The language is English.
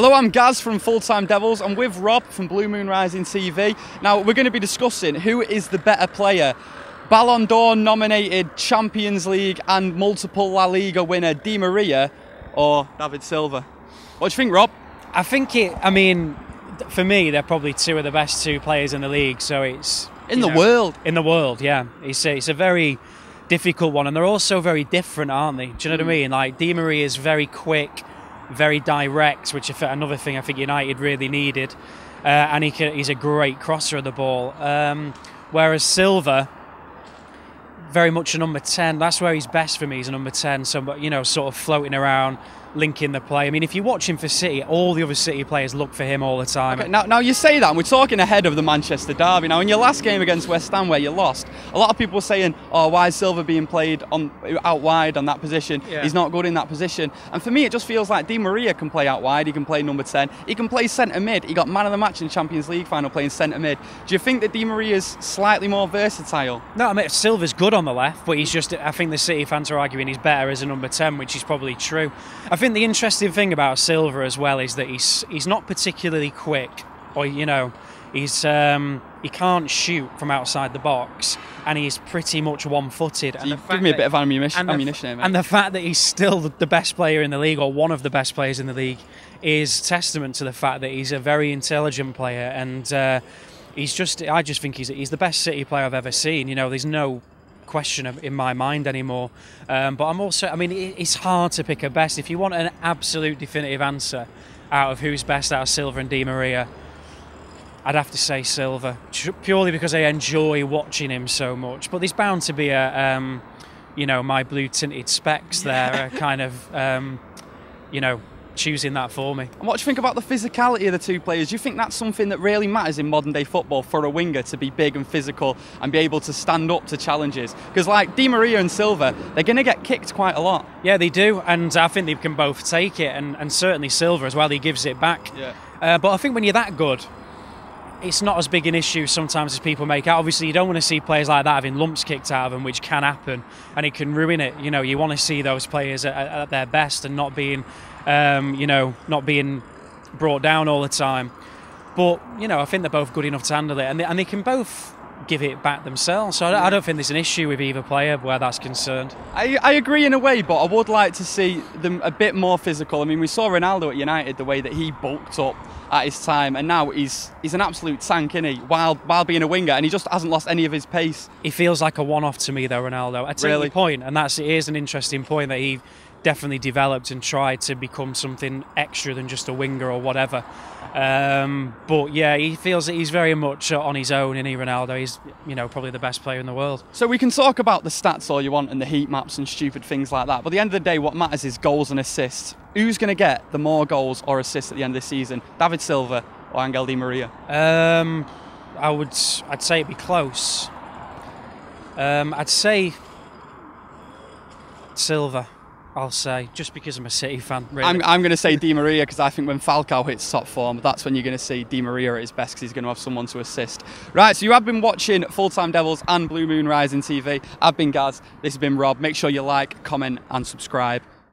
Hello, I'm Gaz from Full Time Devils. I'm with Rob from Blue Moon Rising TV. Now, we're going to be discussing who is the better player. Ballon d'Or nominated Champions League and multiple La Liga winner Di Maria or David Silva. What do you think, Rob? I think for me, they're probably two of the best two players in the league. So it's in the world. In the world, yeah. It's a very difficult one, and they're also very different, aren't they? Do you know what I mean? Like Di Maria is very quick, very direct, which is another thing I think United really needed, and he's a great crosser of the ball. Whereas Silva, very much a number 10. That's where he's best for me. He's a number 10. So, sort of floating around, linking the play. I mean, if you watch him for City, all the other City players look for him all the time. Okay, now you say that, and we're talking ahead of the Manchester derby. Now, in your last game against West Ham where you lost, a lot of people were saying, oh, why is Silva being played out wide on that position? Yeah. He's not good in that position. And for me, it just feels like Di Maria can play out wide. He can play number 10. He can play centre mid. He got man of the match in the Champions League final playing centre mid. Do you think that Di Maria's slightly more versatile? No, I mean, Silva's good on the left, but I think the City fans are arguing he's better as a number 10, which is probably true. I think the interesting thing about Silva as well is that he's not particularly quick, or he can't shoot from outside the box, and he's pretty much one-footed. So give me a bit of ammunition here, mate. And the fact that he's still the best player in the league, or one of the best players in the league, is testament to the fact that he's a very intelligent player, and I just think he's the best City player I've ever seen. There's no question in my mind anymore, but it's hard to pick a best. If you want an absolute definitive answer out of who's best out of Silva and Di Maria, I'd have to say Silva, purely because I enjoy watching him so much. But there's bound to be my blue tinted specs there kind of choosing that for me. And what do you think about the physicality of the two players? Do you think that's something that really matters in modern day football for a winger, to be big and physical and be able to stand up to challenges? Because like Di Maria and Silva, they're going to get kicked quite a lot. Yeah, they do, and I think they can both take it, and certainly Silva as well, he gives it back. Yeah. But I think when you're that good, it's not as big an issue sometimes as people make out. Obviously, you don't want to see players like that having lumps kicked out of them, which can happen, and it can ruin it. You want to see those players at their best and not being brought down all the time. But I think they're both good enough to handle it, and they can both give it back themselves. So I don't think there's an issue with either player where that's concerned. I agree in a way, but I would like to see them a bit more physical. I mean, we saw Ronaldo at United, the way that he bulked up at his time, and now he's an absolute tank, isn't he? While being a winger, and he just hasn't lost any of his pace. He feels like a one-off to me, though, Ronaldo. I take your point, and it is an interesting point that he definitely developed and tried to become something extra than just a winger or whatever. But yeah, he feels that he's very much on his own, isn't he, Ronaldo? He's probably the best player in the world. So we can talk about the stats all you want and the heat maps and stupid things like that, but at the end of the day, what matters is goals and assists. Who's going to get the more goals or assists at the end of the season? David Silva or Angel Di Maria? I'd say it'd be close. I'd say Silva. I'll say, just because I'm a City fan. Really. I'm going to say Di Maria, because I think when Falcao hits top form, that's when you're going to see Di Maria at his best, because he's going to have someone to assist. Right, so you have been watching Full Time Devils and Blue Moon Rising TV. I've been Gaz, this has been Rob. Make sure you like, comment and subscribe.